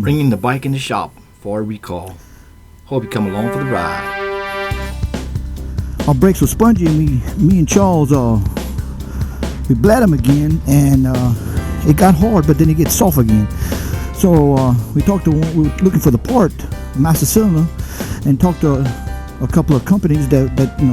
bringing the bike in the shop for a recall. Hope you come along for the ride. Our brakes were spongy, and me and Charles, we bled them again, and it got hard, but then it gets soft again. So we were looking for the part, master cylinder, and talked to a couple of companies that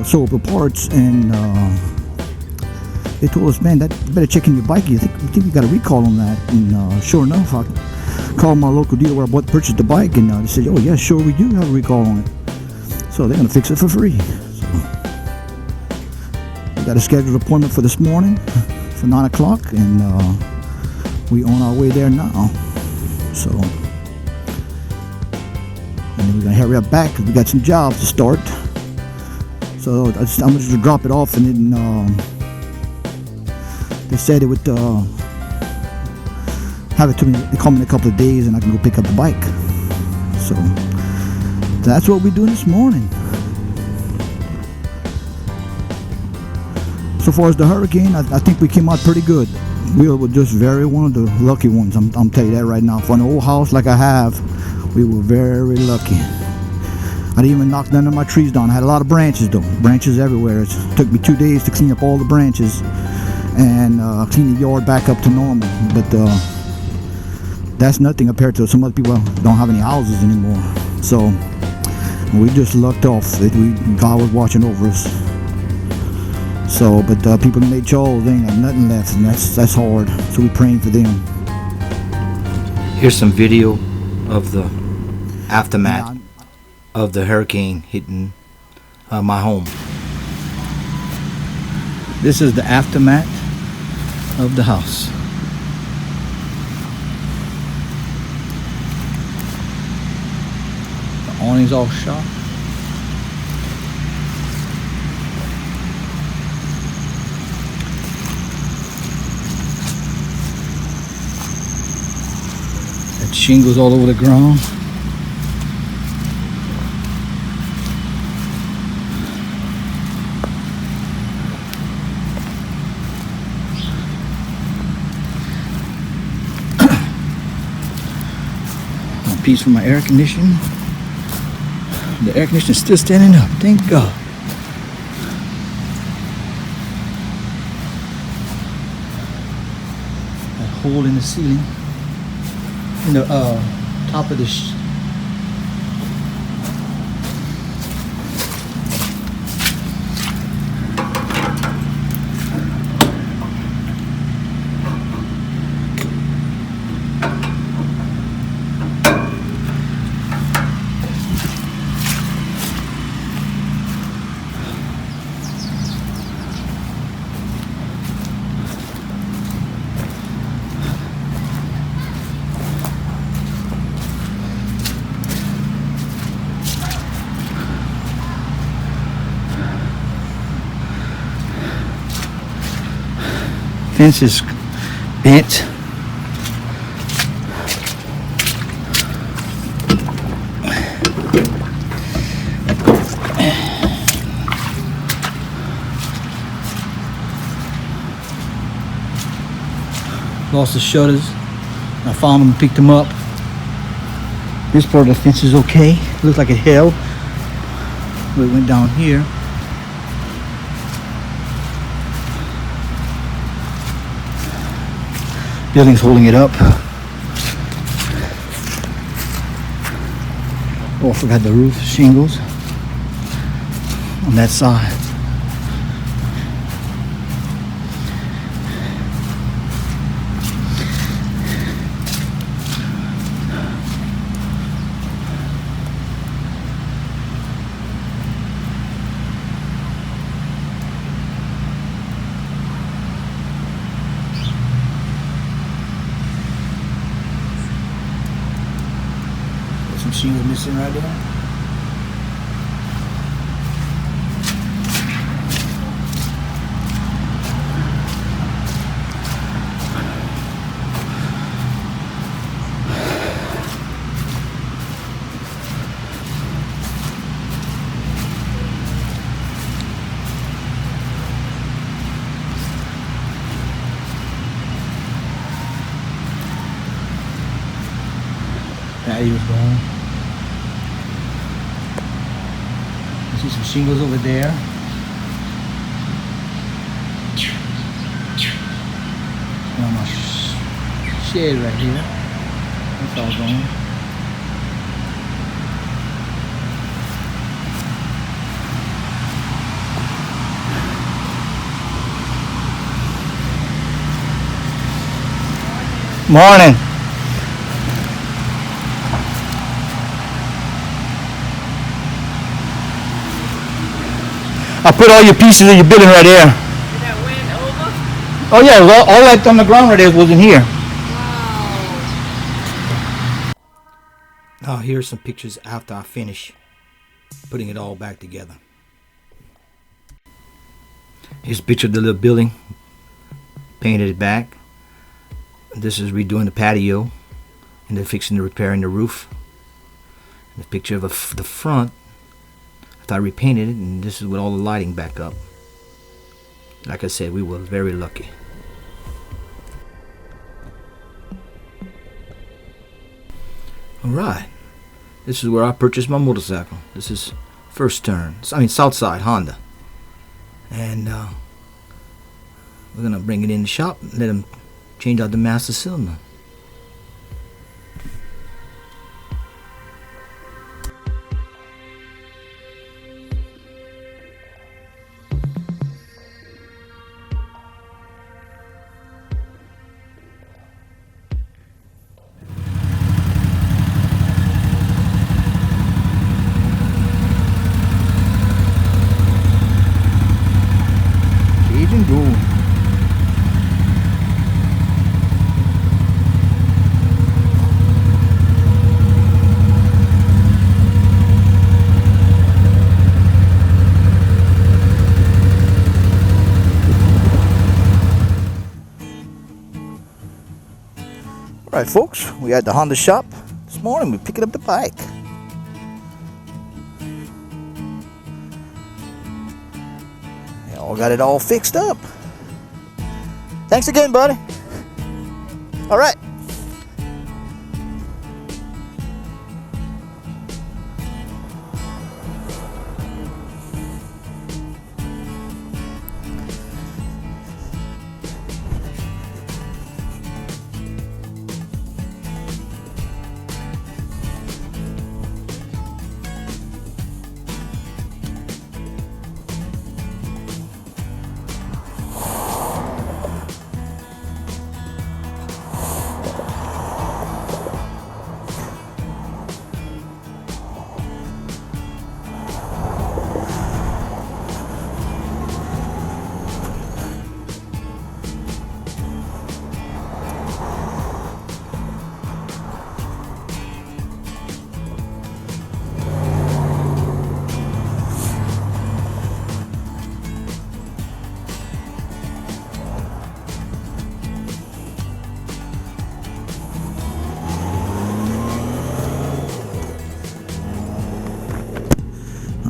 sold the parts, and they told us, man, that you better check in your bike. We think you got a recall on that. And sure enough, I called my local dealer where I purchased the bike, and they said, oh yeah, sure, we do have a recall on it. So they're gonna fix it for free. So we got a scheduled appointment for this morning for 9 o'clock, and we on our way there now. So, and then we're gonna hurry up back because we got some jobs to start. So I'm just gonna drop it off, and then they said it would have it to me. They call me in a couple of days, and I can go pick up the bike. So that's what we're doing this morning. So far as the hurricane, I think we came out pretty good. We were just one of the lucky ones. I'm telling you that right now. For an old house like I have, we were very lucky. I didn't even knock none of my trees down. I had a lot of branches though, branches everywhere. It took me 2 days to clean up all the branches and clean the yard back up to normal. But that's nothing compared to some other people who don't have any houses anymore. So we just lucked off. God was watching over us. So, but people in Lake Charles, they ain't got nothing left, and that's hard. So we're praying for them. Here's some video of the aftermath of the hurricane hitting my home. This is the aftermath of the house. The awning's all shot. Got shingles all over the ground. Piece for my air conditioning. The air conditioner's still standing up, thank God. That hole in the ceiling, in the top of this. Fence is bent. Lost the shutters. I found them and picked them up. This part of the fence is okay. Looks like it held. But it went down here. Building's holding it up. Oh, I forgot the roof shingles on that side. Some shingles missing right there. patio's going. I see some shingles over there. And my shed right here. That's all going. Morning. I put all your pieces of your building right there. Did that went over? Oh yeah, all that on the ground right there was in here. Wow. Now here's some pictures after I finish putting it all back together. Here's a picture of the little building. Painted it back. This is redoing the patio, and they're fixing and repairing the roof. And the picture of the front after I repainted it, and this is with all the lighting back up. Like I said, we were very lucky. Alright, this is where I purchased my motorcycle. This is First Turn, Southside Honda. And we're gonna bring it in the shop and let them change out the master cylinder. Cajun Goldwing. Alright folks, we at the Honda shop this morning. We're picking up the bike. They all got it all fixed up. Thanks again, buddy. Alright.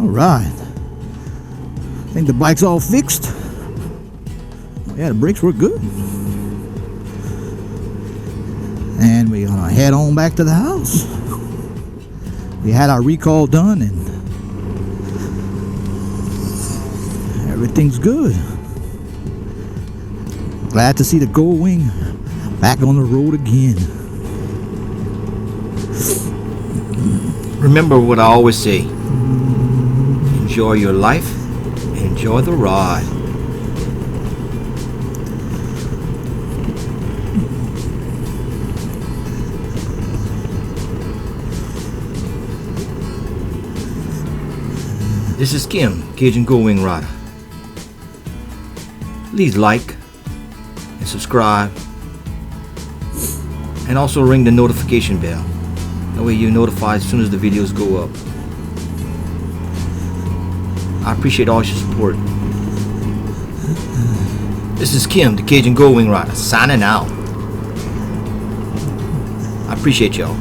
Alright. I think the bike's all fixed. Oh, yeah, the brakes work good. And we're gonna head on back to the house. We had our recall done and everything's good. Glad to see the Goldwing back on the road again. Remember what I always say. Enjoy your life, enjoy the ride. This is Kim, Cajun Goldwing Rider. Please like and subscribe, and also ring the notification bell. That way you're notified as soon as the videos go up. I appreciate all your support. This is Kim, the Cajun Goldwing Rider, signing out. I appreciate y'all.